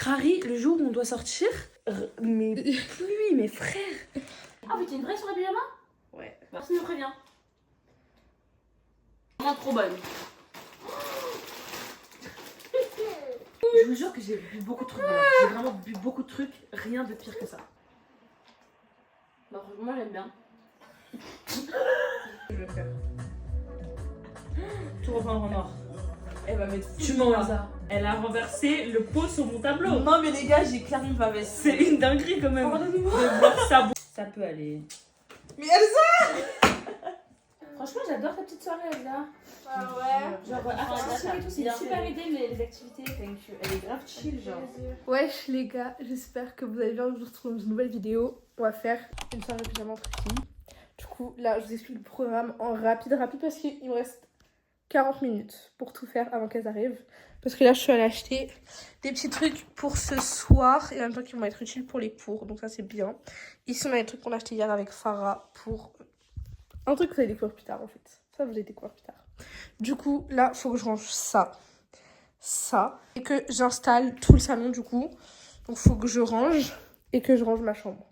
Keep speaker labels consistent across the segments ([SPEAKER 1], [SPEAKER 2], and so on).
[SPEAKER 1] Crary, le jour où on doit sortir, mais pluie, mes frères.
[SPEAKER 2] Ah, mais t'es une vraie sur la pyjama?
[SPEAKER 1] Ouais.
[SPEAKER 2] Personne ne me prévient. Vraiment trop bonne.
[SPEAKER 1] Je vous jure que j'ai bu beaucoup de trucs. Voilà. J'ai vraiment bu beaucoup de trucs, rien de pire que ça.
[SPEAKER 2] Bah, franchement, moi j'aime bien.
[SPEAKER 1] Je vais faire.
[SPEAKER 2] Tout reprendre en or.
[SPEAKER 1] Elle va mettre.
[SPEAKER 2] Tu mens ça. Elle a renversé le pot sur mon tableau.
[SPEAKER 1] Non, mais les gars, j'ai clairement pas veste.
[SPEAKER 2] C'est une dinguerie quand même. De voir ça. Ça peut aller.
[SPEAKER 1] Mais Elsa!
[SPEAKER 2] Franchement, j'adore ta petite soirée, Elsa.
[SPEAKER 3] Ah ouais.
[SPEAKER 2] Genre, et tout, c'est une super idée, les activités. Elle est grave chill, genre.
[SPEAKER 3] Wesh les gars, j'espère que vous allez bien. Je vous retrouve dans une nouvelle vidéo. On va faire une soirée pyjama entre filles. Du coup, là, je vous explique le programme en rapide parce qu'il me reste 40 minutes pour tout faire avant qu'elles arrivent. Parce que là, je suis allée acheter des petits trucs pour ce soir et en même temps qui vont être utiles pour les cours. Donc ça, c'est bien. Ici, on a des trucs qu'on a acheté hier avec Farah pour un truc que vous allez découvrir plus tard en fait. Ça, vous allez découvrir plus tard. Du coup, là, il faut que je range ça. Et que j'installe tout le salon du coup. Donc, il faut que je range et que je range ma chambre.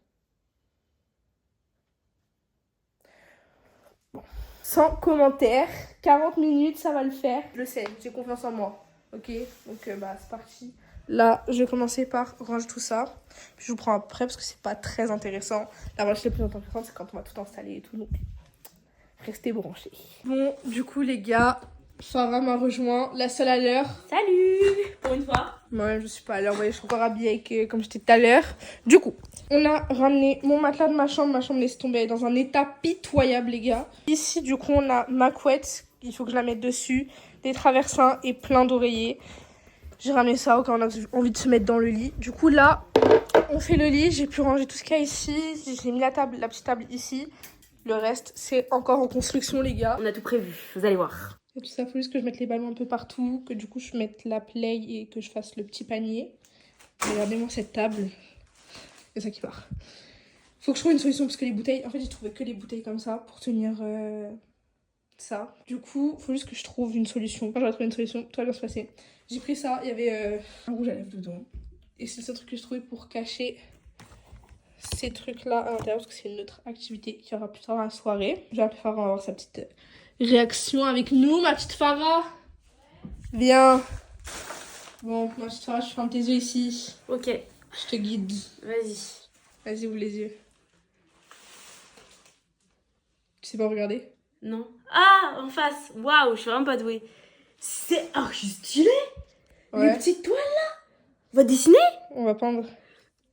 [SPEAKER 3] Bon. Sans commentaire. 40 minutes, ça va le faire. Je le sais, j'ai confiance en moi. Ok, donc bah c'est parti. Là, je vais commencer par ranger tout ça. Puis je vous prends après parce que c'est pas très intéressant. La partie la plus intéressante, c'est quand on va tout installer et tout. Donc, restez branchés. Bon, du coup, les gars, Farah m'a rejoint, la seule à l'heure.
[SPEAKER 2] Salut! Pour une fois.
[SPEAKER 3] Moi, je suis pas à l'heure. Vous voyez, je suis encore habillée avec, comme j'étais tout à l'heure. Du coup, on a ramené mon matelas de ma chambre. Ma chambre laisse tomber, elle est dans un état pitoyable, les gars. Ici, du coup, on a ma couette. Il faut que je la mette dessus. Des traversins et plein d'oreillers. J'ai ramené ça au cas où on a envie de se mettre dans le lit. Du coup, là, on fait le lit. J'ai pu ranger tout ce qu'il y a ici. J'ai mis la petite table ici. Le reste, c'est encore en construction, les gars.
[SPEAKER 2] On a tout prévu, vous allez voir.
[SPEAKER 3] Et tout ça, il faut juste que je mette les ballons un peu partout. Que du coup, je mette la play et que je fasse le petit panier. Regardez-moi cette table. C'est ça qui part. Faut que je trouve une solution parce que les bouteilles... En fait, j'ai trouvé que les bouteilles comme ça pour tenir ça. Du coup, faut juste que je trouve une solution. Quand j'aurai trouvé une solution, tout va bien se passer. J'ai pris ça. Il y avait un rouge à lèvres dedans. Et c'est le seul truc que j'ai trouvé pour cacher ces trucs-là à l'intérieur parce que c'est une autre activité qui aura plus tard dans la soirée. Je vais appeler Farah, on va avoir sa petite réaction avec nous, ma petite Farah. Viens. Bon, ma petite Farah, je ferme tes yeux ici.
[SPEAKER 2] Ok,
[SPEAKER 3] Je te guide.
[SPEAKER 2] vas-y.
[SPEAKER 3] Vas-y, ouvre les yeux. Tu sais pas regarder?
[SPEAKER 2] Non. Ah, en face. Waouh, je suis vraiment pas douée. C'est archi stylé.
[SPEAKER 3] Ouais.
[SPEAKER 2] Les petites toiles là. On va dessiner.
[SPEAKER 3] On va peindre.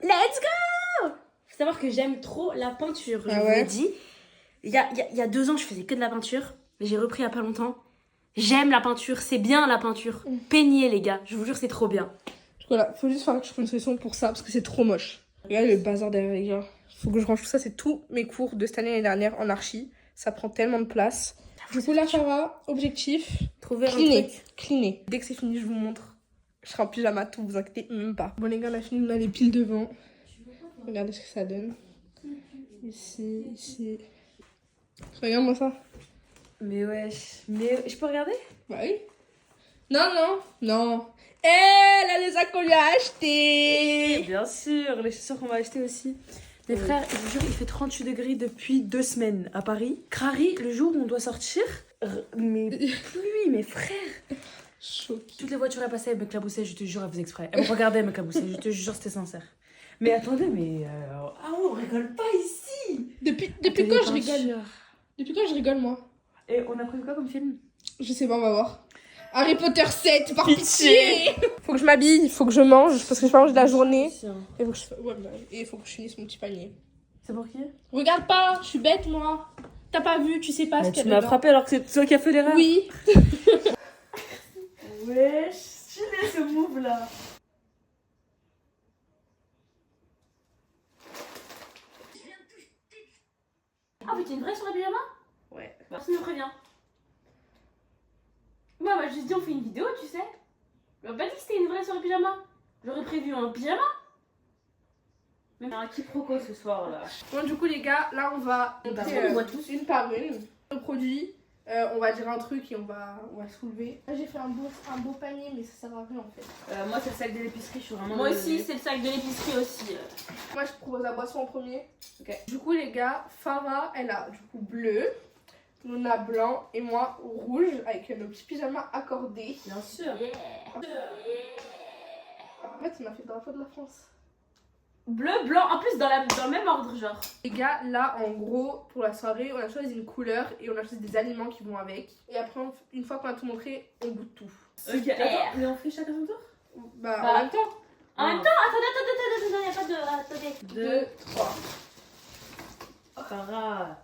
[SPEAKER 2] Let's go. Faut savoir que j'aime trop la peinture. Je
[SPEAKER 3] Ah
[SPEAKER 2] vous
[SPEAKER 3] ouais.
[SPEAKER 2] l'ai dit. Il y a 2 ans, je faisais que de la peinture. Mais j'ai repris il y a pas longtemps. J'aime la peinture. C'est bien la peinture. Peignez les gars. Je vous jure, c'est trop bien.
[SPEAKER 3] Du coup, voilà, faut juste faire que je trouve une solution pour ça parce que c'est trop moche. Regardez le bazar derrière, les gars. Faut que je range tout ça. C'est tous mes cours de cette année et l'année dernière en archi. Ça prend tellement de place. Du coup, là, Farah, objectif.
[SPEAKER 2] Trouver un
[SPEAKER 3] Cleaner.
[SPEAKER 2] truc.
[SPEAKER 3] Cleaner. Dès que c'est fini, je vous montre. Je serai en pyjama, tout, vous inquiétez même pas. Bon, les gars, on a fini, on a les piles devant. Regardez ce que ça donne. Ici. Regarde-moi ça.
[SPEAKER 1] Mais wesh. Mais je peux regarder?
[SPEAKER 3] Bah oui. Non. Elle a les sacs qu'on lui a achetés.
[SPEAKER 1] Bien sûr, les chaussures qu'on va acheter aussi. Les frères, je vous jure, il fait 38 degrés depuis 2 semaines à Paris. Crary, le jour où on doit sortir, mais pluie, mes frères.
[SPEAKER 3] Choquée.
[SPEAKER 1] Toutes les voitures elles passaient, elles m'éclaboussaient, je te jure, elles faisaient exprès. Elles me regardaient, elles m'éclaboussaient, je te jure, c'était sincère. Mais attendez, mais... Ah ouais, on rigole pas ici.
[SPEAKER 3] Depuis
[SPEAKER 1] Attendez,
[SPEAKER 3] quand je
[SPEAKER 1] peinture.
[SPEAKER 3] rigole? Depuis quand je rigole, moi?
[SPEAKER 1] Et on a prévu quoi comme film?
[SPEAKER 3] Je sais pas, on va voir. Harry Potter 7, par pitié. Faut que je m'habille, faut que je mange, parce que je pas mangé de la journée. Et faut que et faut que je finisse mon petit panier.
[SPEAKER 1] C'est pour qui?
[SPEAKER 3] Regarde pas, je suis bête, moi. T'as pas vu, tu sais pas ce qu'il y a
[SPEAKER 1] Tu m'as
[SPEAKER 3] dedans.
[SPEAKER 1] frappé alors que c'est toi qui as fait l'erreur.
[SPEAKER 3] Oui.
[SPEAKER 1] Wesh, stylé ce move là.
[SPEAKER 2] Ah, mais t'es une vraie sur la pyjama?
[SPEAKER 1] Ouais.
[SPEAKER 2] Personne ne me prévient. Moi, on m'a juste dit on fait une vidéo, tu sais. On m'a pas dit que c'était une vraie sur le pyjama. J'aurais prévu un pyjama. Même un quiproquo ce soir là.
[SPEAKER 3] Bon, du coup, les gars, là, on va
[SPEAKER 2] On
[SPEAKER 3] montrer
[SPEAKER 2] voit tous.
[SPEAKER 3] une par une le produit. On va dire un truc et on va soulever. Là, j'ai fait un beau panier, mais ça sert à rien en fait.
[SPEAKER 1] Moi, c'est le sac de l'épicerie, je suis vraiment.
[SPEAKER 2] Moi aussi, c'est le sac de l'épicerie aussi.
[SPEAKER 3] Moi, je propose la boisson en premier.
[SPEAKER 1] Ok.
[SPEAKER 3] Du coup, les gars, Farah, elle a du coup bleu, Luna blanc et moi rouge avec nos petits pyjamas accordés.
[SPEAKER 1] Bien sûr.
[SPEAKER 3] En fait, on a fait le drapeau de la France.
[SPEAKER 2] Bleu, blanc, en plus dans le même ordre, genre.
[SPEAKER 3] Les gars, là, en gros, pour la soirée, on a choisi une couleur et on a choisi des aliments qui vont avec. Et après, une fois qu'on a tout montré, on goûte tout.
[SPEAKER 1] Ok, attends, mais on fait chacun son tour.
[SPEAKER 3] Bah,
[SPEAKER 2] Bah,
[SPEAKER 3] en même temps.
[SPEAKER 2] En même temps, attendez, y a pas de. Attendez.
[SPEAKER 3] 2, 3.
[SPEAKER 1] Farah.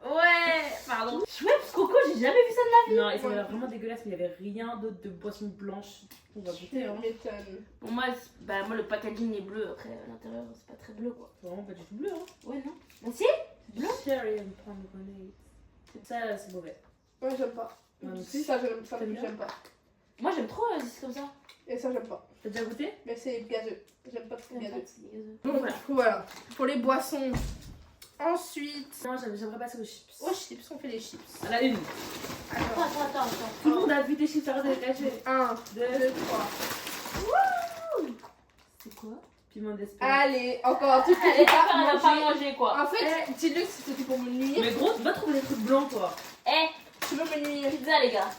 [SPEAKER 2] Ouais, pardon. Chouette, Coco, j'ai jamais vu ça de
[SPEAKER 1] Non, ils avaient vraiment dégueulasse, mais il n'y avait rien d'autre de boisson blanche. On va goûter, hein.
[SPEAKER 3] M'étonne.
[SPEAKER 2] Pour moi, moi le packaging est bleu. Après, à l'intérieur, c'est pas très bleu quoi.
[SPEAKER 1] C'est vraiment pas du tout bleu, hein.
[SPEAKER 2] Ouais, non. Bah, si. Bleu.
[SPEAKER 1] Cherry and pomegranate. Ça, c'est mauvais.
[SPEAKER 3] Moi, j'aime pas.
[SPEAKER 1] Moi non plus.
[SPEAKER 3] Ça, j'aime ça,
[SPEAKER 1] T'aimes bien
[SPEAKER 3] j'aime pas.
[SPEAKER 2] Moi, j'aime trop c'est comme ça.
[SPEAKER 3] Et ça, j'aime pas.
[SPEAKER 1] T'as déjà goûté?
[SPEAKER 3] Mais c'est gazeux. J'aime pas trop
[SPEAKER 2] J'aime pas,
[SPEAKER 3] gazeux.
[SPEAKER 2] c'est dégueulasse.
[SPEAKER 3] Donc, voilà. Du coup, voilà. Pour les boissons. Ensuite.
[SPEAKER 1] Non, j'aimerais passer aux chips.
[SPEAKER 3] Aux chips, on fait les chips.
[SPEAKER 1] À la une.
[SPEAKER 3] Alors,
[SPEAKER 2] Attends.
[SPEAKER 1] Tout le monde a vu des chips arrêtez de cacher.
[SPEAKER 3] 1,
[SPEAKER 1] 2,
[SPEAKER 3] 2, 3.
[SPEAKER 2] C'est quoi?
[SPEAKER 1] piment d'Espagne.
[SPEAKER 3] Allez, encore un truc que
[SPEAKER 2] Elle
[SPEAKER 3] j'ai
[SPEAKER 2] va
[SPEAKER 3] pas
[SPEAKER 2] pas
[SPEAKER 3] mangé.
[SPEAKER 2] manger quoi.
[SPEAKER 3] En fait, dis-le que c'était pour me nuire.
[SPEAKER 1] Mais gros, va trouver des trucs blancs, toi.
[SPEAKER 3] Tu veux me nuire.
[SPEAKER 2] Pizza, les gars.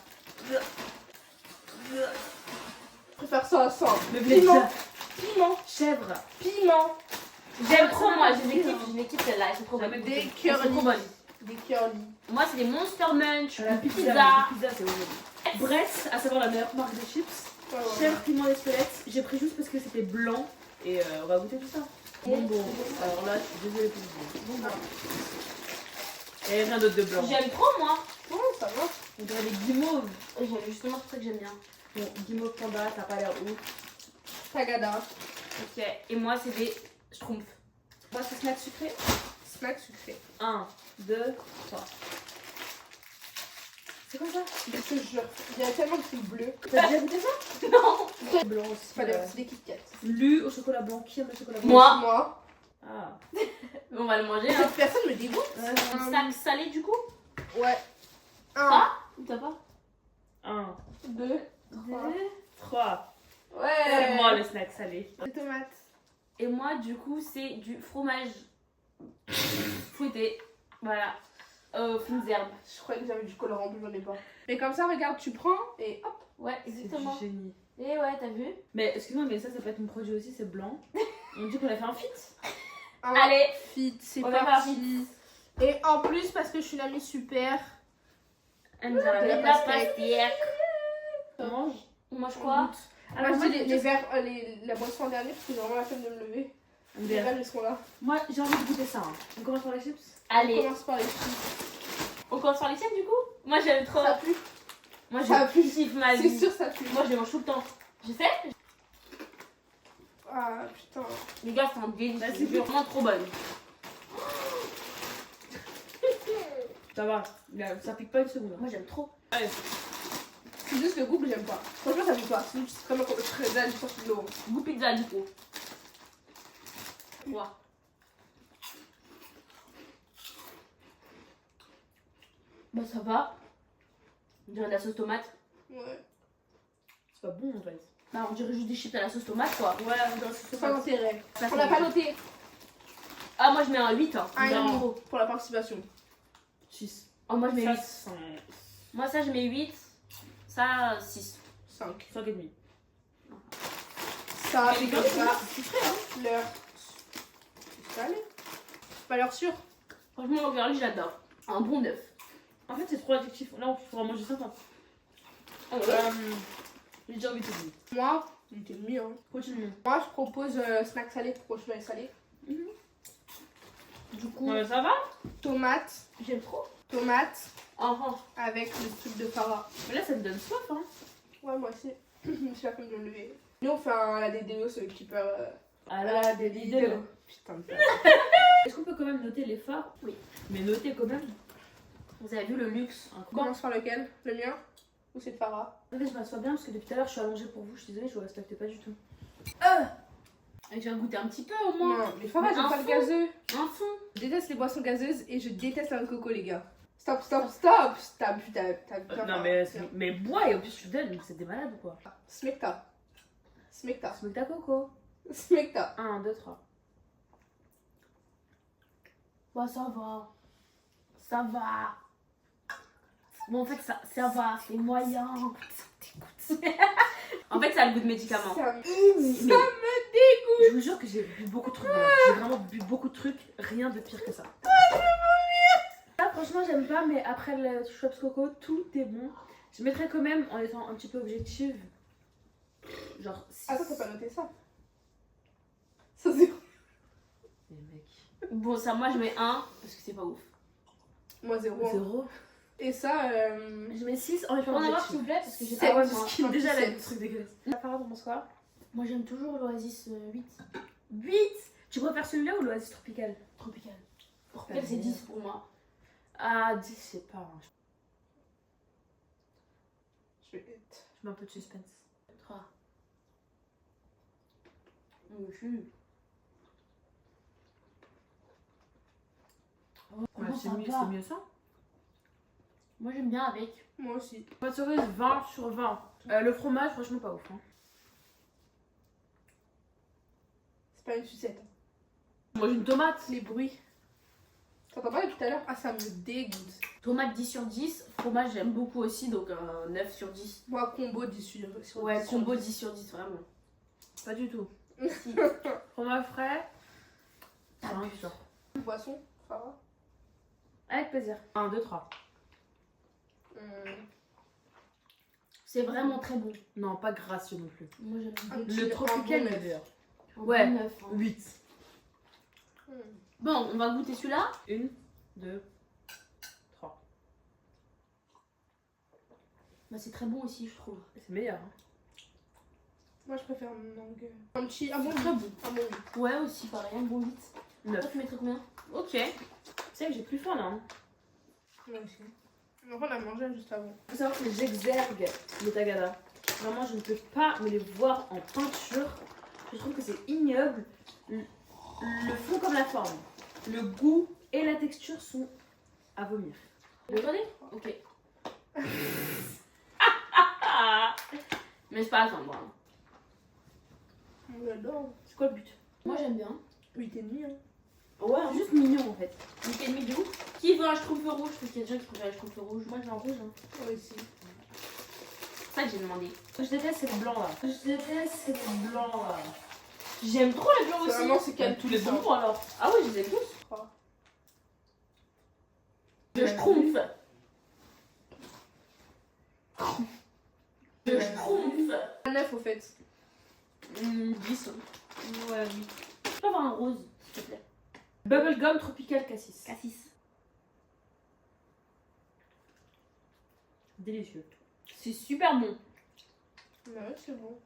[SPEAKER 3] Je préfère ça à ça.
[SPEAKER 1] Mais
[SPEAKER 3] Piment.
[SPEAKER 1] pizza.
[SPEAKER 3] Piment.
[SPEAKER 1] Chèvre.
[SPEAKER 3] Piment.
[SPEAKER 2] J'aime trop, moi. Je l'équipe celle-là. Elles sont trop bonnes.
[SPEAKER 1] Jamais
[SPEAKER 3] Des
[SPEAKER 1] goûté.
[SPEAKER 2] Elles sont trop
[SPEAKER 3] curly.
[SPEAKER 2] bonnes.
[SPEAKER 3] Des curly.
[SPEAKER 2] Moi, c'est des Monster Munch,
[SPEAKER 1] La
[SPEAKER 2] pizza.
[SPEAKER 1] pizza, c'est horrible. Brett, à savoir la meilleure marque de chips.
[SPEAKER 3] Ouais, ouais.
[SPEAKER 1] Chèvre, piment d'Espelette. J'ai pris juste parce que c'était blanc. Et on va goûter tout ça. Bon. Alors là, je suis désolée pour vous. Bon. Et rien d'autre de blanc.
[SPEAKER 2] J'aime trop, moi.
[SPEAKER 3] Oh, ça va.
[SPEAKER 1] On dirait les guimauves.
[SPEAKER 2] J'aime justement pour ça que j'aime bien.
[SPEAKER 1] Bon, guimauve panda, t'as pas l'air ouf.
[SPEAKER 3] Tagada.
[SPEAKER 2] Ok, et moi, c'est des schtroumpfs.
[SPEAKER 1] Moi, c'est snack sucré.
[SPEAKER 3] Snack sucré.
[SPEAKER 1] 1, 2, 3. C'est quoi ça?
[SPEAKER 3] Je te jure, il y a tellement de trucs bleus.
[SPEAKER 1] T'as déjà goûté ça?
[SPEAKER 2] Non.
[SPEAKER 1] Blanc aussi.
[SPEAKER 3] Pas c'est des Kit Kat.
[SPEAKER 1] Lu au chocolat blanc. Qui aime le chocolat blanc?
[SPEAKER 2] Moi.
[SPEAKER 3] Moi.
[SPEAKER 1] Ah.
[SPEAKER 2] On va le manger, hein.
[SPEAKER 3] Cette personne me dégoûte.
[SPEAKER 2] Un sac salé, du coup.
[SPEAKER 3] Ouais. 1,
[SPEAKER 2] Ah, t'as pas
[SPEAKER 1] 1,
[SPEAKER 3] 2, 3.
[SPEAKER 1] 3.
[SPEAKER 3] Ouais.
[SPEAKER 1] C'est moi le snack salé.
[SPEAKER 3] Des tomates.
[SPEAKER 2] Et moi, du coup, c'est du fromage fouetté. Voilà. Fines herbes.
[SPEAKER 3] Je croyais que j'avais du colorant bleu, j'en ai pas. Mais comme ça, regarde, tu prends et hop.
[SPEAKER 2] Ouais,
[SPEAKER 1] C'est
[SPEAKER 2] exactement.
[SPEAKER 1] du génie.
[SPEAKER 2] Et ouais, t'as vu?
[SPEAKER 1] Mais excuse-moi, mais ça peut être mon produit aussi, c'est blanc. On dit qu'on a fait un fit.
[SPEAKER 2] Allez.
[SPEAKER 3] Fit, c'est
[SPEAKER 2] On va faire
[SPEAKER 3] parti. Et en plus, parce que je suis une amie super.
[SPEAKER 2] Elle nous a
[SPEAKER 3] De la
[SPEAKER 2] mis la
[SPEAKER 3] pastèque.
[SPEAKER 2] pastèque.
[SPEAKER 1] On mange.
[SPEAKER 2] On mange quoi?
[SPEAKER 3] Alors, je dis les verres, la boisson en dernier parce que j'ai vraiment la flemme de me lever. Les verres, ils seront là.
[SPEAKER 1] Moi, j'ai envie de goûter ça. Hein. On commence par les chips.
[SPEAKER 3] On
[SPEAKER 2] Allez.
[SPEAKER 3] commence par les chips.
[SPEAKER 2] On commence par les tiennes, du coup? Moi, j'aime trop.
[SPEAKER 3] Ça pue.
[SPEAKER 2] Moi,
[SPEAKER 3] ça
[SPEAKER 2] je
[SPEAKER 3] pue.
[SPEAKER 2] kiffe ma
[SPEAKER 3] C'est
[SPEAKER 2] vie.
[SPEAKER 3] sûr, ça pue.
[SPEAKER 2] Moi, je les mange tout le temps. Je sais?
[SPEAKER 3] Ah putain.
[SPEAKER 2] Les gars, c'est un délice.
[SPEAKER 1] Bah,
[SPEAKER 2] C'est
[SPEAKER 1] c'est
[SPEAKER 2] vraiment trop bonne.
[SPEAKER 1] Ça va. Ça pique pas une seconde.
[SPEAKER 2] Moi, j'aime trop.
[SPEAKER 1] Allez.
[SPEAKER 3] C'est juste le goût que j'aime pas. Franchement, ça pue pas. C'est juste vraiment comme je serais je pense de l'eau.
[SPEAKER 2] Goût pizza, du coup. Ouais. Bah, ça va. On dirait de la sauce tomate.
[SPEAKER 3] Ouais.
[SPEAKER 1] C'est pas bon en fait.
[SPEAKER 2] Bah, on dirait juste des chips à la sauce tomate, quoi.
[SPEAKER 1] Ouais, on dirait que c'est
[SPEAKER 3] Pas d'intérêt.
[SPEAKER 2] Ça,
[SPEAKER 3] On n'a
[SPEAKER 2] c'est
[SPEAKER 3] pas
[SPEAKER 2] bon.
[SPEAKER 3] noté.
[SPEAKER 2] Ah, moi, je mets un 8. Hein.
[SPEAKER 3] Un et
[SPEAKER 2] Genre,
[SPEAKER 3] demi
[SPEAKER 2] trop.
[SPEAKER 3] pour la participation.
[SPEAKER 1] 6.
[SPEAKER 2] Oh, moi, je mets 8.
[SPEAKER 1] 5.
[SPEAKER 2] Moi, ça, je mets 8. Ça, 6.
[SPEAKER 3] 5.
[SPEAKER 1] 5 et demi.
[SPEAKER 3] Ça,
[SPEAKER 1] Mais
[SPEAKER 3] c'est comme ça.
[SPEAKER 1] C'est frais hein.
[SPEAKER 3] L'heure. Salé. Pas l'heure sûre.
[SPEAKER 2] Franchement, le curly, j'adore. Un bon 9.
[SPEAKER 1] En fait, c'est trop addictif. Là, on pourra manger 50.
[SPEAKER 2] Ah ouais.
[SPEAKER 1] J'ai déjà envie de dire.
[SPEAKER 3] Moi, il était mieux. Hein.
[SPEAKER 1] Continue.
[SPEAKER 3] Moi, je propose snack salé pour continuer à salé. Du coup,
[SPEAKER 1] Ouais, ça va?
[SPEAKER 3] tomate.
[SPEAKER 2] J'aime trop.
[SPEAKER 3] Tomate
[SPEAKER 2] Ah,
[SPEAKER 3] avec le truc de Farah.
[SPEAKER 1] Mais là, ça me donne soif. Hein.
[SPEAKER 3] Ouais, moi aussi. J'ai la flemme de me lever. Nous, on fait la DDO, ce keeper.
[SPEAKER 1] Ah
[SPEAKER 3] la DDO. Putain de
[SPEAKER 1] Est-ce qu'on peut quand même noter l'effort?
[SPEAKER 2] Oui.
[SPEAKER 1] Mais noter quand même.
[SPEAKER 2] vous avez vu le luxe?
[SPEAKER 1] Un
[SPEAKER 3] On
[SPEAKER 1] coup.
[SPEAKER 3] commence par lequel? Le mien? Ou c'est de Farah?
[SPEAKER 1] En fait, je m'assois bien parce que depuis tout à l'heure, je suis allongée pour vous. Je suis désolée, je vous respecte pas du tout.
[SPEAKER 2] Et tu vas goûter un petit peu au moins.
[SPEAKER 3] Non, mais Farah,
[SPEAKER 2] Mais
[SPEAKER 3] j'aime
[SPEAKER 2] un
[SPEAKER 3] pas le
[SPEAKER 2] fond.
[SPEAKER 3] gazeux.
[SPEAKER 2] Un fond.
[SPEAKER 3] Je déteste les boissons gazeuses et je déteste la noix de coco, les gars. Stop. T'as bien
[SPEAKER 2] Non, mais bois et au plus tu donnes, c'est des malades ou quoi?
[SPEAKER 3] Smecta.
[SPEAKER 2] Smecta coco.
[SPEAKER 3] Smecta.
[SPEAKER 2] 1, 2, 3. Bah, ça va. Ça va. Bon, en fait, ça va, c'est moyen. Ça me dégoûte. En fait, ça a le goût de médicament.
[SPEAKER 3] Ça me
[SPEAKER 2] dégoûte. Je vous jure que j'ai bu beaucoup de trucs. J'ai vraiment bu beaucoup de trucs. Rien de pire que ça. Là, franchement, j'aime pas, mais après le Schweppes Coco, tout est bon. Je mettrais quand même, en étant un petit peu objective, genre 6.
[SPEAKER 3] Attends, t'as pas noté ça? Ça, c'est.
[SPEAKER 2] Les mecs. Bon, ça, moi, je mets 1 parce que c'est pas ouf.
[SPEAKER 3] Moi, 0.
[SPEAKER 2] 0.
[SPEAKER 3] Et ça,
[SPEAKER 2] Je mets 6 en étant
[SPEAKER 1] On en avoir,
[SPEAKER 2] objective.
[SPEAKER 1] s'il vous plaît, parce que j'ai
[SPEAKER 3] C'est-
[SPEAKER 1] pas.
[SPEAKER 3] ouais,
[SPEAKER 2] parce
[SPEAKER 3] parce
[SPEAKER 2] qu'il
[SPEAKER 3] qu'il-
[SPEAKER 2] déjà
[SPEAKER 3] sept.
[SPEAKER 2] le truc dégueulasse. Farah, t'en penses quoi?
[SPEAKER 1] Moi, j'aime toujours l'Oasis 8.
[SPEAKER 2] 8. Tu préfères celui-là ou l'Oasis Tropical?
[SPEAKER 1] Tropical.
[SPEAKER 2] Pas
[SPEAKER 1] Tropical, c'est
[SPEAKER 2] bien.
[SPEAKER 1] 10 pour moi.
[SPEAKER 2] Ah, 10, je sais pas. Hein.
[SPEAKER 3] je vais.
[SPEAKER 2] Je mets un peu de suspense.
[SPEAKER 1] 3.
[SPEAKER 2] Ouais, c'est mieux ça.
[SPEAKER 1] Moi, j'aime bien avec.
[SPEAKER 3] Moi aussi.
[SPEAKER 2] Pâte cerise, 20 sur 20. Le fromage, franchement, pas ouf. Hein.
[SPEAKER 3] C'est pas une sucette.
[SPEAKER 2] Moi, j'ai une tomate.
[SPEAKER 3] Les bruits. T'entends pas tout à l'heure? Ah, ça me dégoûte.
[SPEAKER 1] Tomate 10 sur 10. Fromage, j'aime beaucoup aussi, donc 9 sur 10.
[SPEAKER 3] Moi, combo 10 sur
[SPEAKER 1] Ouais,
[SPEAKER 3] 10 sur
[SPEAKER 1] combo
[SPEAKER 3] 10.
[SPEAKER 1] 10 sur 10, vraiment.
[SPEAKER 2] Pas du tout.
[SPEAKER 1] Si.
[SPEAKER 2] Fromage frais. 5 sur.
[SPEAKER 3] Poisson, Farah.
[SPEAKER 2] Avec plaisir. 1, 2, 3.
[SPEAKER 1] C'est vraiment très bon.
[SPEAKER 2] Non, pas gracieux non plus.
[SPEAKER 1] Moi, j'aime
[SPEAKER 3] Un
[SPEAKER 1] bien.
[SPEAKER 3] petit-
[SPEAKER 2] Le tropical,
[SPEAKER 3] un bon
[SPEAKER 2] il est
[SPEAKER 3] neuf.
[SPEAKER 2] meilleur.
[SPEAKER 1] Un
[SPEAKER 2] Ouais.
[SPEAKER 1] bon 9, hein.
[SPEAKER 2] 8.
[SPEAKER 1] Bon, on va goûter celui-là.
[SPEAKER 2] 1, 2, 3.
[SPEAKER 1] Bah, c'est très bon aussi, je trouve.
[SPEAKER 2] C'est meilleur. Hein.
[SPEAKER 3] Moi, je préfère mangue. Un petit. Un bon
[SPEAKER 1] Très
[SPEAKER 3] goût. Un bon goût.
[SPEAKER 1] Ouais, aussi, pareil, un bon 8.
[SPEAKER 2] 9.
[SPEAKER 1] Toi, tu mettrais combien?
[SPEAKER 2] Ok. Tu sais que j'ai plus faim là. Hein.
[SPEAKER 3] Moi aussi. On a mangé juste avant.
[SPEAKER 2] Faut savoir que j'exergue le tagada. Vraiment, je ne peux pas me les voir en peinture. Je trouve que c'est ignoble. Le fond comme la forme. Le goût et la texture sont à vomir.
[SPEAKER 1] Vous regardez? Ok. Mais c'est pas grave, moi.
[SPEAKER 3] On adore.
[SPEAKER 2] C'est quoi le but?
[SPEAKER 1] Moi, j'aime bien.
[SPEAKER 3] 8,5. Hein.
[SPEAKER 2] Ouais, juste mignon en fait.
[SPEAKER 1] 8,5 de ouf. Qui veut un schtroumpf rouge? Parce qu'il y a des gens qui préfèrent un schtroumpf rouge. Moi, j'ai un rouge. Hein.
[SPEAKER 3] Moi aussi.
[SPEAKER 1] C'est ça que j'ai demandé.
[SPEAKER 2] Je déteste ces blancs là. Je déteste ces blancs là.
[SPEAKER 1] J'aime trop les blancs aussi.
[SPEAKER 3] Vraiment, c'est
[SPEAKER 2] Tous
[SPEAKER 3] calme
[SPEAKER 2] les bonbons alors. Ah oui, je les ai tous.
[SPEAKER 3] 3.
[SPEAKER 1] Le schtroumpf. Le schtroumpf.
[SPEAKER 3] 9 au fait.
[SPEAKER 2] 10.
[SPEAKER 1] Ouais, oui. Je peux avoir un rose, s'il te plaît.
[SPEAKER 2] Bubblegum tropical cassis.
[SPEAKER 1] Cassis.
[SPEAKER 2] Délicieux.
[SPEAKER 1] C'est super bon.
[SPEAKER 3] Ouais, c'est bon.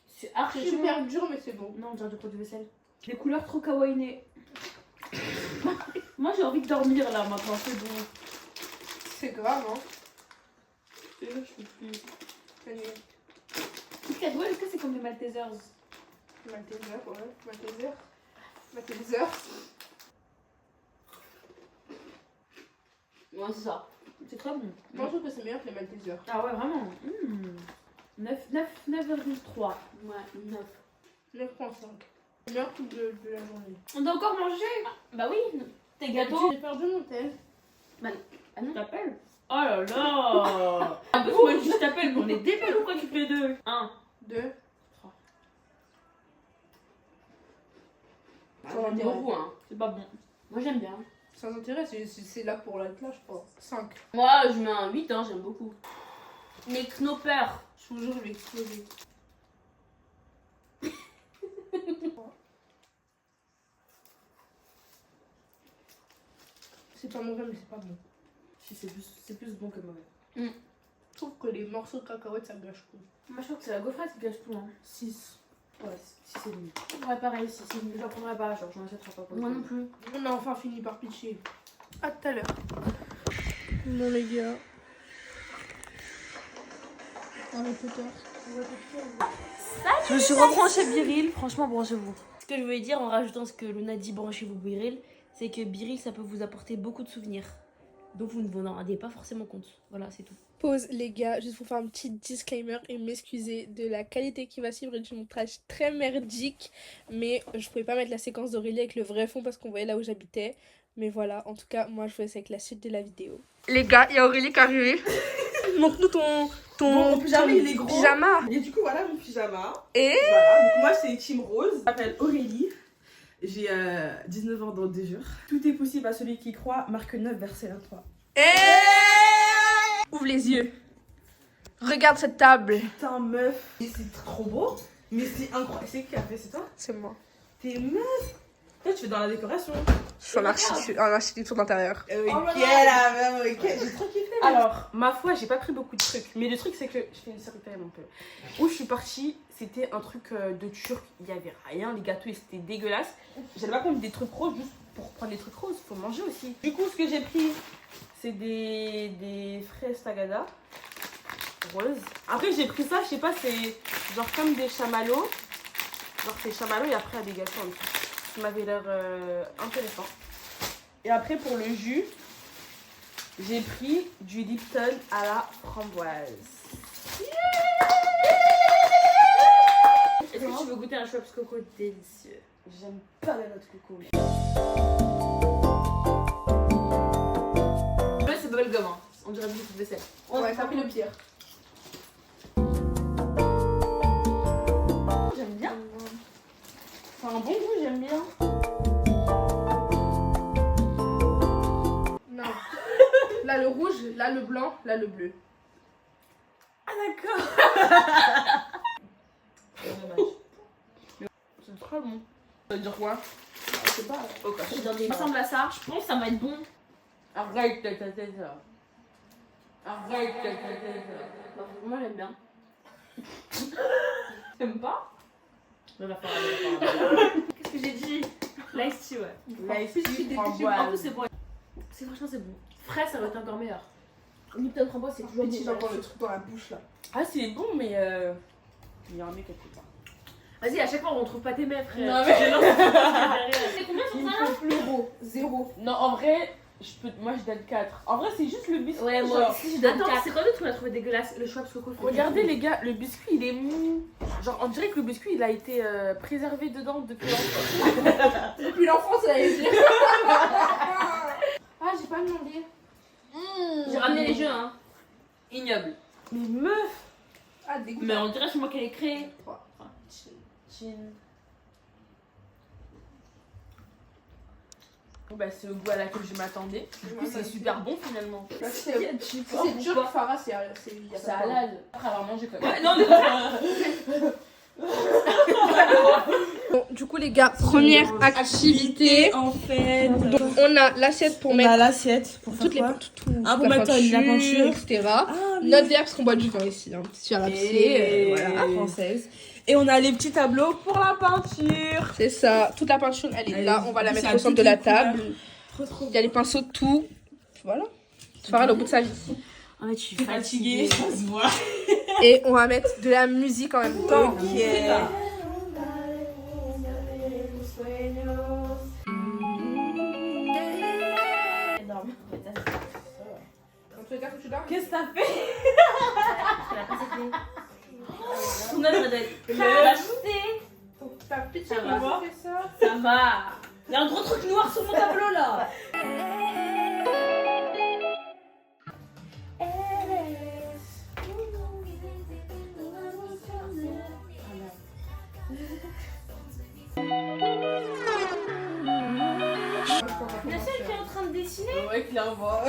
[SPEAKER 1] C'est
[SPEAKER 3] C'est
[SPEAKER 1] archi bon.
[SPEAKER 3] super dur, mais c'est bon.
[SPEAKER 2] Non, on dirait du produit vaisselle. Les couleurs trop kawaiinées. Moi j'ai envie de dormir là maintenant, c'est bon.
[SPEAKER 3] C'est grave, hein.
[SPEAKER 2] Je peux plus.
[SPEAKER 3] C'est nul.
[SPEAKER 2] Kit Kat, ouais, est-ce que c'est comme les Maltesers?
[SPEAKER 3] Malteser, ouais. Malteser.
[SPEAKER 1] Ouais, c'est ça.
[SPEAKER 2] C'est très bon.
[SPEAKER 3] Moi, je trouve que c'est meilleur que les Maltesers.
[SPEAKER 2] Ah ouais, vraiment. 9,3.
[SPEAKER 1] Ouais, 9.
[SPEAKER 3] 9,5. Meilleur truc de la journée.
[SPEAKER 2] On doit encore manger.
[SPEAKER 1] Bah oui, tes gâteaux.
[SPEAKER 3] J'ai perdu mon tel.
[SPEAKER 2] Ah non, t'appelles? Oh là là. Ah bah moi je t'appelle, mais on est débiles ou quoi toutes les deux? 1.
[SPEAKER 3] 2.
[SPEAKER 1] Sans intérêt. Beaucoup, hein.
[SPEAKER 2] C'est pas bon.
[SPEAKER 1] Moi, j'aime bien.
[SPEAKER 3] Sans intérêt, c'est là pour la là, je crois. 5.
[SPEAKER 1] Moi, je mets un 8, hein, j'aime beaucoup. Les knoppers.
[SPEAKER 3] Je vous jure, je vais exploser. C'est pas mauvais, mais c'est pas bon.
[SPEAKER 2] Si, c'est plus bon que mauvais.
[SPEAKER 3] Je trouve que les morceaux de cacahuètes, ça gâche tout.
[SPEAKER 2] Moi je trouve que c'est la gaufrette qui gâche tout. Hein.
[SPEAKER 3] 6.
[SPEAKER 2] Ouais, 6 et demi.
[SPEAKER 1] Ouais, pareil, si c'est mieux.
[SPEAKER 2] J'en prendrai pas, genre j'en achèterai pas pour
[SPEAKER 1] Moi
[SPEAKER 2] le
[SPEAKER 1] non
[SPEAKER 2] coup.
[SPEAKER 1] plus.
[SPEAKER 3] On a enfin fini par pitcher. À tout à l'heure. Bon, les gars. Harry Potter.
[SPEAKER 1] Je me suis rebranché Biril, franchement, branchez-vous. Ce que je voulais dire en rajoutant ce que Luna dit, branchez-vous Biril, c'est que Biril, ça peut vous apporter beaucoup de souvenirs.
[SPEAKER 2] Donc vous ne vous en rendez pas forcément compte. Voilà, c'est tout.
[SPEAKER 3] Pause les gars, juste pour faire un petit disclaimer et m'excuser de la qualité qui va suivre et du montage très merdique. Mais je pouvais pas mettre la séquence d'Aurélie avec le vrai fond parce qu'on voyait là où j'habitais. Mais voilà, en tout cas, moi je vous laisse avec la suite de la vidéo. Les gars, il y a Aurélie qui est arrivée. Montre-nous ton
[SPEAKER 1] Mon pyjama, il est gros.
[SPEAKER 3] pyjama.
[SPEAKER 1] Et du coup, voilà mon pyjama.
[SPEAKER 3] Et
[SPEAKER 1] Voilà, donc moi c'est Team Rose. Je m'appelle Aurélie. J'ai 19 ans dans 2 jours. Tout est possible à celui qui croit. Marc 9, verset 23.
[SPEAKER 3] ouvre les yeux. Regarde cette table.
[SPEAKER 1] Putain, meuf. Et c'est trop beau. Mais c'est incroyable. C'est qui a fait? C'est toi?
[SPEAKER 3] C'est moi.
[SPEAKER 1] T'es meuf. Toi, tu fais dans la décoration.
[SPEAKER 3] Je suis en architecture d'intérieur.
[SPEAKER 1] Ok, la même, ok. J'ai trop kiffé. Alors, ma foi, j'ai pas pris beaucoup de trucs. Mais le truc, c'est que je fais une série un peu. Où je suis partie, c'était un truc de turc. Il y avait rien. Les gâteaux, ils étaient dégueulasses. J'avais pas compris des trucs roses juste pour prendre des trucs roses. Faut manger aussi. Du coup, ce que j'ai pris, c'est des fraises tagada roses. Après, j'ai pris ça, je sais pas, c'est genre comme des chamallows. Genre, c'est chamallows et après, il y a des gâteaux en dessous. Ça m'avait l'air intéressant. Et après, pour le jus, j'ai pris du Lipton à la framboise.
[SPEAKER 2] Est-ce que tu veux goûter un Schweppes Coco délicieux?
[SPEAKER 1] J'aime pas la noix de coco.
[SPEAKER 2] Ouais, c'est bubblegum, hein. On dirait du coup de vaisselle.
[SPEAKER 3] Ouais, t'as pris le pire.
[SPEAKER 1] J'aime bien. C'est un bon goût, j'aime bien.
[SPEAKER 3] Non. Là le rouge, là le blanc, là le bleu.
[SPEAKER 1] Ah d'accord. C'est très bon. Ça veut dire quoi? Je sais pas.
[SPEAKER 2] C'est dans des... Ça ressemble à ça, je pense que ça va être bon.
[SPEAKER 1] Arrête ta tête. Arrête ta tête.
[SPEAKER 2] Moi j'aime bien.
[SPEAKER 1] T'aimes pas?
[SPEAKER 2] Qu'est-ce que j'ai dit? L'ice tea, ouais.
[SPEAKER 1] L'ice tea,
[SPEAKER 2] En
[SPEAKER 1] framboise.
[SPEAKER 2] plus, c'est bon. Franchement, c'est bon. Frais, ça va être encore meilleur. Lipton framboise, c'est toujours
[SPEAKER 3] Petit,
[SPEAKER 2] bon.
[SPEAKER 3] j'entends le truc dans la bouche là.
[SPEAKER 1] Ah, c'est bon, mais il y a un mec quelque part.
[SPEAKER 2] Vas-y, à chaque fois, on retrouve pas tes mecs, frère.
[SPEAKER 1] Non, mais-
[SPEAKER 2] C'est combien
[SPEAKER 3] Il
[SPEAKER 2] sur
[SPEAKER 3] me
[SPEAKER 2] ça là?
[SPEAKER 3] faut plus gros. 0.
[SPEAKER 1] Non, en vrai, moi je donne 4. En vrai, c'est juste le biscuit.
[SPEAKER 2] Ouais, moi
[SPEAKER 1] genre.
[SPEAKER 2] aussi, je donne. Attends, c'est quoi d'autre qu'on a trouvé dégueulasse? Le Schweppes Coco.
[SPEAKER 1] Regardez les gars, le biscuit il est mou. Genre, on dirait que le biscuit il a été préservé dedans depuis longtemps.
[SPEAKER 3] Depuis l'enfance, elle allait dire. Ah, j'ai pas demandé.
[SPEAKER 2] J'ai ramené les jeux, hein.
[SPEAKER 1] Ignoble. Mais meuf.
[SPEAKER 3] Ah, dégoût.
[SPEAKER 2] Mais on dirait que c'est moi qui l'ai créé.
[SPEAKER 1] Chin. Bon, bah, c'est le goût à laquelle je m'attendais. Du coup, c'est super bon finalement.
[SPEAKER 3] Bah, c'est turc, Farah, c'est.
[SPEAKER 1] C'est halal. Après avoir mangé quand même.
[SPEAKER 2] Ouais, non, mais
[SPEAKER 3] Bon, du coup, les gars, première activité.
[SPEAKER 1] En fait.
[SPEAKER 3] Donc, on a l'assiette pour
[SPEAKER 1] On
[SPEAKER 3] mettre
[SPEAKER 1] a l'assiette pour faire
[SPEAKER 3] toutes les
[SPEAKER 1] quoi?
[SPEAKER 3] la
[SPEAKER 1] pour mettre la peinture.
[SPEAKER 3] etc.
[SPEAKER 1] Ah, oui.
[SPEAKER 3] Notre verre, parce qu'on boit du vin ici. Hein. Si tu as la
[SPEAKER 1] Et
[SPEAKER 3] voilà.
[SPEAKER 1] française. Et on a les petits tableaux pour la peinture.
[SPEAKER 3] C'est ça. Toute la peinture, elle est
[SPEAKER 1] Elle
[SPEAKER 3] là.
[SPEAKER 1] est-
[SPEAKER 3] On va la
[SPEAKER 1] c'est
[SPEAKER 3] mettre
[SPEAKER 1] à
[SPEAKER 3] au centre
[SPEAKER 1] toutes
[SPEAKER 3] de la
[SPEAKER 1] les couleurs.
[SPEAKER 3] table.
[SPEAKER 1] Trop
[SPEAKER 3] Il y a les pinceaux, tout. Voilà. Farah, au bout de sa vie.
[SPEAKER 2] en fait, je suis
[SPEAKER 1] fatiguée, ça se voit.
[SPEAKER 3] Et on va mettre de la musique en même temps.
[SPEAKER 1] Ok.
[SPEAKER 2] énorme.
[SPEAKER 3] En tous les cas, faut que tu dormes.
[SPEAKER 1] Qu'est-ce que t'as fait?
[SPEAKER 2] Elle a pas cette clé. Son œuvre doit être cachée.
[SPEAKER 3] Ta petite
[SPEAKER 2] Ça
[SPEAKER 3] maman
[SPEAKER 2] va.
[SPEAKER 3] fait ça.
[SPEAKER 2] Ça va. Il y a un gros truc noir sur mon tableau là. Il y a celle qui est en train de dessiner.
[SPEAKER 1] Ouais, clairement.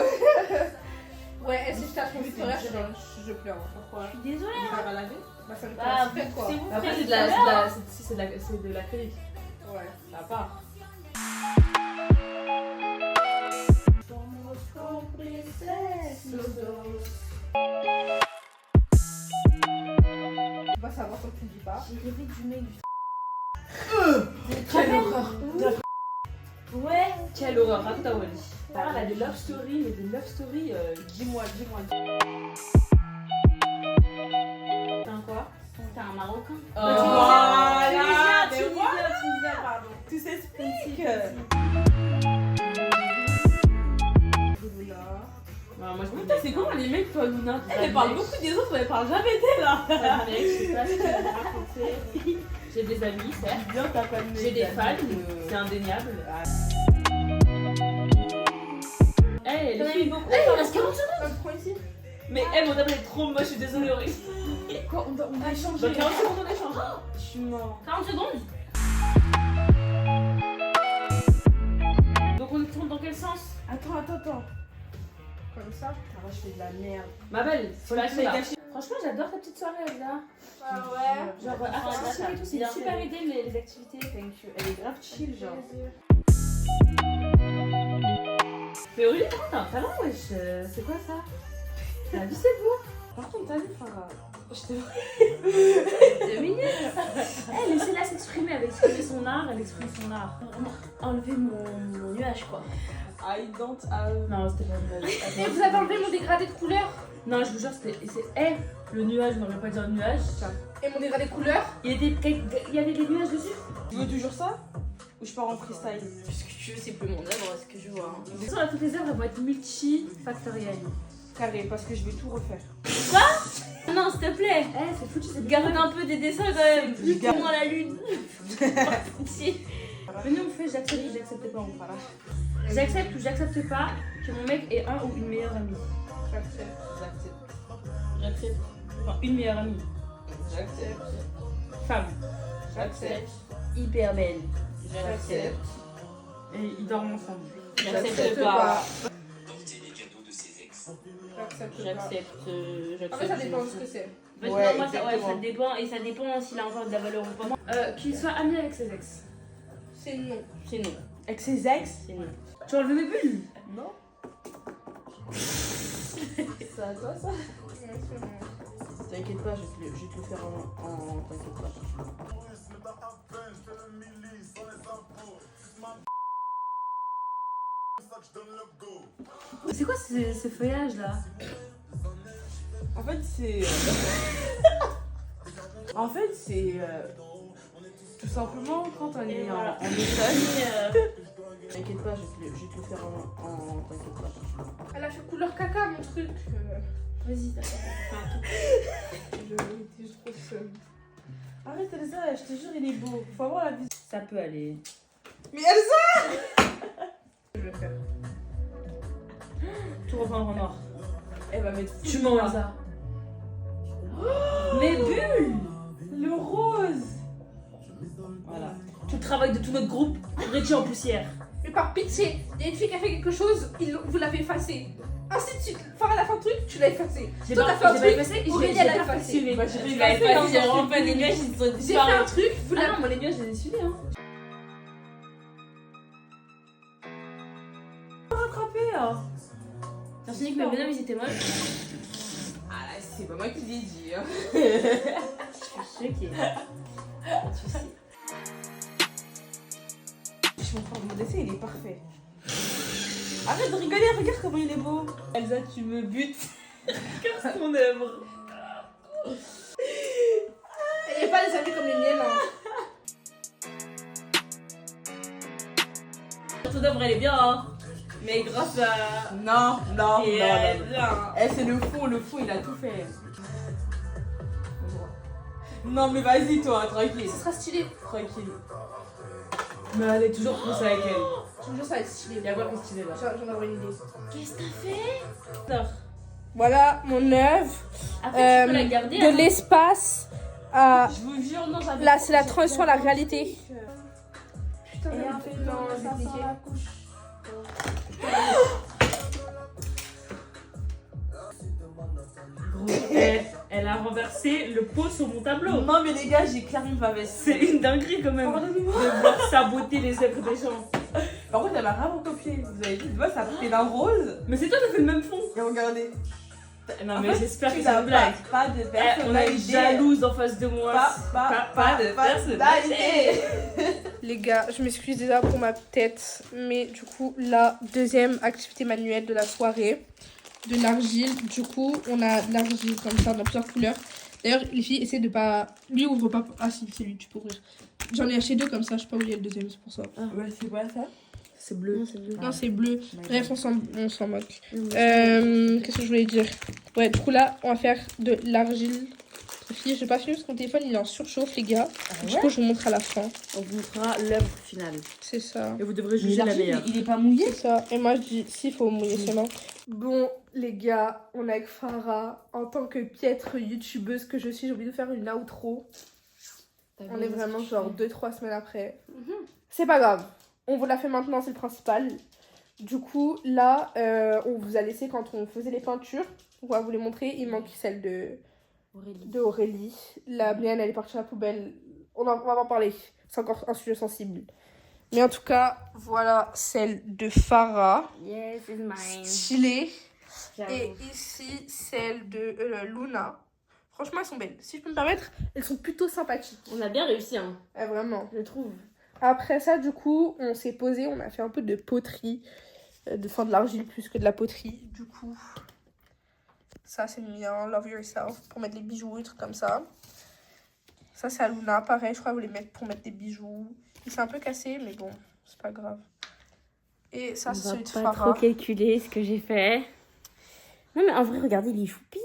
[SPEAKER 3] Ouais, et si je tâche mon Victoria, je pleure.
[SPEAKER 2] Pourquoi? Je suis désolée.
[SPEAKER 1] Ça va laver?
[SPEAKER 3] Bah, ça me fait
[SPEAKER 2] Bah,
[SPEAKER 3] fait quoi.
[SPEAKER 2] c'est vous
[SPEAKER 1] Après,
[SPEAKER 2] qui
[SPEAKER 1] c'est de
[SPEAKER 2] avez
[SPEAKER 1] la.
[SPEAKER 2] tout à l'heure.
[SPEAKER 1] C'est de l'acrylique.
[SPEAKER 3] Ouais.
[SPEAKER 1] Ça part.
[SPEAKER 3] On va savoir quand tu dis pas.
[SPEAKER 2] J'ai rêvé du mec du.
[SPEAKER 1] Quelle horreur.
[SPEAKER 2] Ouais. Quelle horreur, raconte à Wally.
[SPEAKER 1] Sarah, elle a des love stories, mais des love stories, dis-moi.
[SPEAKER 2] T'es un quoi? T'es un Marocain.
[SPEAKER 1] Voilà,
[SPEAKER 2] Tunisien,
[SPEAKER 1] mais moi,
[SPEAKER 2] Tunisien, pardon.
[SPEAKER 1] tout s'explique. c'est comment les mecs, toi, Luna?
[SPEAKER 2] Elle parle beaucoup des autres, mais elle parle jamais d'elle là.
[SPEAKER 4] Mec, je sais pas ce que je vais raconter. J'ai des amis, certes.
[SPEAKER 1] Bien, t'as pas de
[SPEAKER 4] J'ai des fans, c'est indéniable. Eh, les filles, beaucoup.
[SPEAKER 2] Il reste 40 secondes.
[SPEAKER 3] Prends ici.
[SPEAKER 4] Mais mon table est trop moche, je suis désolée, Aurélie.
[SPEAKER 3] Quoi, on a échangé.
[SPEAKER 4] Dans 40 secondes, on échange.
[SPEAKER 1] Je suis mort.
[SPEAKER 4] 40 secondes. Donc on tourne dans quel sens?
[SPEAKER 1] Attends.
[SPEAKER 3] Comme ça.
[SPEAKER 1] Putain, je fais de la merde.
[SPEAKER 4] Ma belle, faut lâcher là.
[SPEAKER 2] Franchement, j'adore ta petite soirée là.
[SPEAKER 3] Ah ouais.
[SPEAKER 2] Genre, après et tout, c'est une super idée les activités.
[SPEAKER 1] Thank you. Elle est grave chill, genre.
[SPEAKER 4] Mais Aurélie, comment t'as un talent, wesh? C'est quoi ça? T'as vu, c'est beau.
[SPEAKER 1] Par contre, t'as vu, Farah?
[SPEAKER 2] C'est mignon. Eh, laissez-la s'exprimer, elle exprime son art, elle exprime son art. Enlever mon nuage quoi.
[SPEAKER 1] I don't have...
[SPEAKER 4] Non, c'était pas le nuage.
[SPEAKER 3] Et vous avez enlevé mon dégradé de couleur.
[SPEAKER 4] Non, je vous jure, c'était. Le nuage, on n'aurait pas dire nuage.
[SPEAKER 3] Et mon dégradé de couleur.
[SPEAKER 4] Il y avait des nuages dessus.
[SPEAKER 1] Tu veux toujours ça? Ou je pars en freestyle?
[SPEAKER 2] Puisque tu veux, c'est plus mon œuvre, ce que je vois.
[SPEAKER 4] De toute façon, là, toutes les œuvres elles vont être multifactorielles.
[SPEAKER 1] Carré, parce que je vais tout refaire.
[SPEAKER 4] Non, s'il te plaît. C'est foutu, c'est garde un peu des dessins quand même.
[SPEAKER 1] Je garde.
[SPEAKER 4] Plus la lune. Si.
[SPEAKER 2] Mais nous on fait j'accepte pas, on parle.
[SPEAKER 4] J'accepte ou j'accepte pas que mon mec ait un ou une meilleure amie. J'accepte. Enfin, une meilleure amie.
[SPEAKER 1] J'accepte.
[SPEAKER 4] Femme.
[SPEAKER 1] J'accepte.
[SPEAKER 4] Hyper belle.
[SPEAKER 1] J'accepte.
[SPEAKER 4] Et ils dorment ensemble.
[SPEAKER 1] J'accepte pas.
[SPEAKER 4] J'accepte.
[SPEAKER 3] En fait, ça dépend de ce que c'est.
[SPEAKER 4] Ouais,
[SPEAKER 1] Ouais,
[SPEAKER 4] moi, ça
[SPEAKER 1] exactement.
[SPEAKER 4] dépend. Et ça dépend s'il a encore de la valeur ou pas.
[SPEAKER 2] Qu'il soit ami avec ses ex.
[SPEAKER 3] C'est non.
[SPEAKER 4] C'est non.
[SPEAKER 1] Avec ses ex?
[SPEAKER 4] C'est non.
[SPEAKER 2] Tu as enlevé mes bulles?
[SPEAKER 1] Non. C'est à toi ça? T'inquiète pas, je vais te le faire en... T'inquiète pas.
[SPEAKER 2] C'est quoi ces feuillages là?
[SPEAKER 1] En fait, c'est... En fait, c'est... Tout simplement, quand on est en école... T'inquiète pas, je vais te le faire en... T'inquiète pas.
[SPEAKER 3] Elle a fait couleur caca, mon truc.
[SPEAKER 2] Vas-y,
[SPEAKER 3] J'étais trop seule.
[SPEAKER 1] Arrête Elsa, je te jure, il est beau. Faut avoir la vision.
[SPEAKER 4] Ça peut aller.
[SPEAKER 1] Mais Elsa!
[SPEAKER 3] Je vais faire.
[SPEAKER 4] Tout reprendre en noir.
[SPEAKER 1] Elle va mettre...
[SPEAKER 4] Tu mens ça. Mes bulles!
[SPEAKER 1] Le rose!
[SPEAKER 4] Voilà. Tout le travail de tout notre groupe réduit en poussière.
[SPEAKER 3] Mais par pitié, il y a une fille qui a fait quelque chose, vous l'avez effacé. Ainsi de suite. Farah a fait un truc, tu l'as effacé. Toi, t'as fait un truc, Aurélie, elle a effacé.
[SPEAKER 1] Bah, j'ai
[SPEAKER 4] J'ai
[SPEAKER 1] pas
[SPEAKER 4] pas
[SPEAKER 1] fait,
[SPEAKER 4] j'ai vraiment pas les nuages, ils sont
[SPEAKER 3] J'ai fait
[SPEAKER 4] disparus.
[SPEAKER 3] un truc, vous
[SPEAKER 4] Ah
[SPEAKER 3] l'avez...
[SPEAKER 4] non, moi les nuages, je les ai suivis. Hein.
[SPEAKER 1] rattrapé, hein.
[SPEAKER 4] T'as fini que mes bonhommes, ils étaient moches.
[SPEAKER 1] Ah là, c'est pas moi qui l'ai dit. Hein.
[SPEAKER 4] Je suis choquée. Pas de soucis.
[SPEAKER 1] Je suis en train de mon dessin, il est parfait. Arrête de rigoler, regarde comment il est beau. Elsa, tu me butes. Regarde mon œuvre.
[SPEAKER 3] Il n'y a pas des amis comme les miennes. Hein.
[SPEAKER 4] Ton œuvre, elle est bien, hein. Mais grâce à.
[SPEAKER 1] Non.
[SPEAKER 4] Et
[SPEAKER 1] Non. Eh, c'est le fond, il a tout fait. Non, mais vas-y, toi, tranquille.
[SPEAKER 3] Ce sera stylé.
[SPEAKER 1] Tranquille. Mais elle est toujours plus avec elle.
[SPEAKER 3] Je me jure, ça va être stylé.
[SPEAKER 1] Il y a quoi qui stylé là?
[SPEAKER 3] J'en aurais une idée.
[SPEAKER 4] Qu'est-ce que t'as fait?
[SPEAKER 3] Voilà mon œuvre.
[SPEAKER 4] Après, tu peux la garder.
[SPEAKER 3] De
[SPEAKER 4] hein.
[SPEAKER 3] l'espace à...
[SPEAKER 1] Je vous jure, non, j'avais.
[SPEAKER 3] Là, c'est la transition à la réalité. Putain,
[SPEAKER 1] Et un peu dans
[SPEAKER 3] j'ai cliqué.
[SPEAKER 1] la couche.
[SPEAKER 4] Elle a renversé le pot sur mon tableau.
[SPEAKER 1] Non, mais les gars, j'ai clairement pas baissé.
[SPEAKER 4] C'est une dinguerie quand même. De voir saboter les œuvres des gens.
[SPEAKER 1] Par contre, elle m'a vraiment copié. Vous avez vu, tu vois, ça a fait d'un rose.
[SPEAKER 4] Mais c'est toi qui as fait le même fond.
[SPEAKER 1] Et regardez.
[SPEAKER 4] Non,
[SPEAKER 1] En
[SPEAKER 4] mais
[SPEAKER 1] fait,
[SPEAKER 4] j'espère que
[SPEAKER 1] tu
[SPEAKER 4] c'est
[SPEAKER 1] n'as
[SPEAKER 4] une blague.
[SPEAKER 1] Pas de
[SPEAKER 4] Eh, on a une
[SPEAKER 1] personnalité.
[SPEAKER 4] jalouse en face de moi.
[SPEAKER 1] Pas de personnalité.
[SPEAKER 3] Les gars, je m'excuse déjà pour ma tête. Mais du coup, la deuxième activité manuelle de la soirée. De l'argile. Du coup, on a de l'argile comme ça, dans plusieurs couleurs. D'ailleurs, les filles, essaient de pas... Lui, ouvre pas... Ah si, c'est lui, tu peux ouvrir. J'en ai acheté deux comme ça, je sais pas où il y a le deuxième, c'est pour ça.
[SPEAKER 1] Ouais, c'est quoi ça?
[SPEAKER 2] C'est bleu.
[SPEAKER 3] Non, c'est bleu.
[SPEAKER 2] My
[SPEAKER 3] Bref,
[SPEAKER 2] God.
[SPEAKER 3] on s'en moque. Qu'est-ce que je voulais dire? Ouais, du coup, là, on va faire de l'argile. J'ai pas fini parce que mon téléphone il est en surchauffe, les gars. Du coup, je vous montre à la fin.
[SPEAKER 2] On vous montrera l'œuvre finale.
[SPEAKER 3] C'est ça.
[SPEAKER 2] Et vous devrez juger la meilleure.
[SPEAKER 1] Il est pas mouillé.
[SPEAKER 3] C'est ça. Et moi, je dis, s'il faut mouiller ses mains. Bon, les gars, on est avec Farah. En tant que piètre youtubeuse que je suis, j'ai oublié de faire une outro. On est vraiment genre 2-3 semaines après. C'est pas grave. On vous l'a fait maintenant, c'est le principal. Du coup, là, on vous a laissé quand on faisait les peintures. On va vous les montrer. Il manque celle de Aurélie. La mienne, elle est partie à la poubelle. On va en parler. C'est encore un sujet sensible. Mais en tout cas, voilà celle de Farah.
[SPEAKER 1] Yes, it's mine.
[SPEAKER 3] Stylée.
[SPEAKER 1] J'avoue.
[SPEAKER 3] Et ici, celle de Luna. Franchement, elles sont belles. Si je peux me permettre, elles sont plutôt sympathiques.
[SPEAKER 1] On a bien réussi, hein.
[SPEAKER 3] Vraiment.
[SPEAKER 1] Je trouve.
[SPEAKER 3] Après ça, du coup, on s'est posé. On a fait un peu de poterie. De l'argile plus que de la poterie. Du coup, ça, c'est le mien. Love yourself. Pour mettre les bijoux et trucs comme ça. Ça, c'est à Luna. Pareil, je crois qu'elle voulait mettre pour mettre des bijoux. Il s'est un peu cassé, mais bon, c'est pas grave. Et ça, c'est celui de
[SPEAKER 1] On va pas
[SPEAKER 3] Farah.
[SPEAKER 1] trop calculer ce que j'ai fait. Non, mais en vrai, regardez, il est choupi.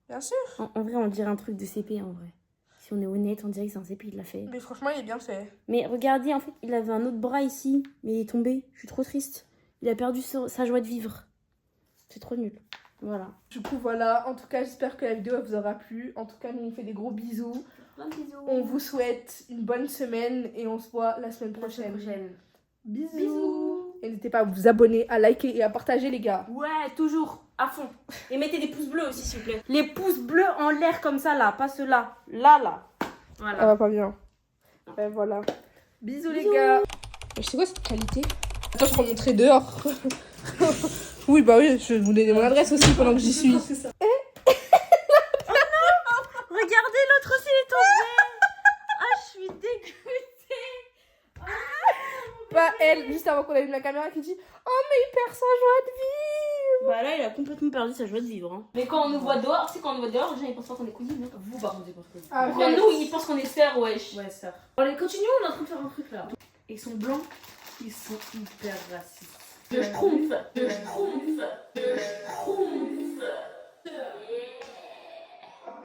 [SPEAKER 3] Bien sûr.
[SPEAKER 1] En vrai, on dirait un truc de CP, en vrai. Si on est honnête, on dirait que c'est un CP, il l'a fait.
[SPEAKER 3] Mais franchement, il est bien fait.
[SPEAKER 1] Mais regardez, en fait, il avait un autre bras ici, mais il est tombé. Je suis trop triste. Il a perdu sa joie de vivre. C'est trop nul. Voilà.
[SPEAKER 3] Du coup, voilà. En tout cas, j'espère que la vidéo elle vous aura plu. En tout cas, nous, on fait des gros bisous.
[SPEAKER 1] Plein de bisous.
[SPEAKER 3] On vous souhaite une bonne semaine et on se voit la semaine prochaine. Bisous.
[SPEAKER 1] Bisous.
[SPEAKER 3] Et n'hésitez pas à vous abonner, à liker et à partager, les gars.
[SPEAKER 1] Ouais, toujours, à fond. Et mettez des pouces bleus aussi, s'il vous plaît. Les pouces bleus en l'air comme ça, là, pas ceux-là. Là. Voilà.
[SPEAKER 3] Ça va pas bien. Ben voilà. Bisous, les gars. Je sais quoi cette qualité? Attends, je peux montrer dehors. Oui, bah oui, je vais vous donner mon adresse aussi pendant que j'y suis.
[SPEAKER 1] Regardez, l'autre aussi, il est tombé. Ah, je suis dégoûtée.
[SPEAKER 3] Bah, elle, juste avant qu'on allume la caméra, qui dit « Oh, mais il perd sa joie de vivre !»
[SPEAKER 1] Bah là, il a complètement perdu sa joie de vivre. Hein. Mais quand on nous voit dehors, quand on nous voit dehors, les gens ils pensent pas qu'on est cousines. Hein.
[SPEAKER 2] Vous, par contre, vous pensez.
[SPEAKER 3] Ah,
[SPEAKER 1] Enfin, nous, ils pensent qu'on est sœurs, wesh.
[SPEAKER 2] Ouais, ça. Bon, allez, continuons, on est en train de faire un truc là. Et ils sont blancs, ils sont hyper racistes.
[SPEAKER 1] Je schtroumpf.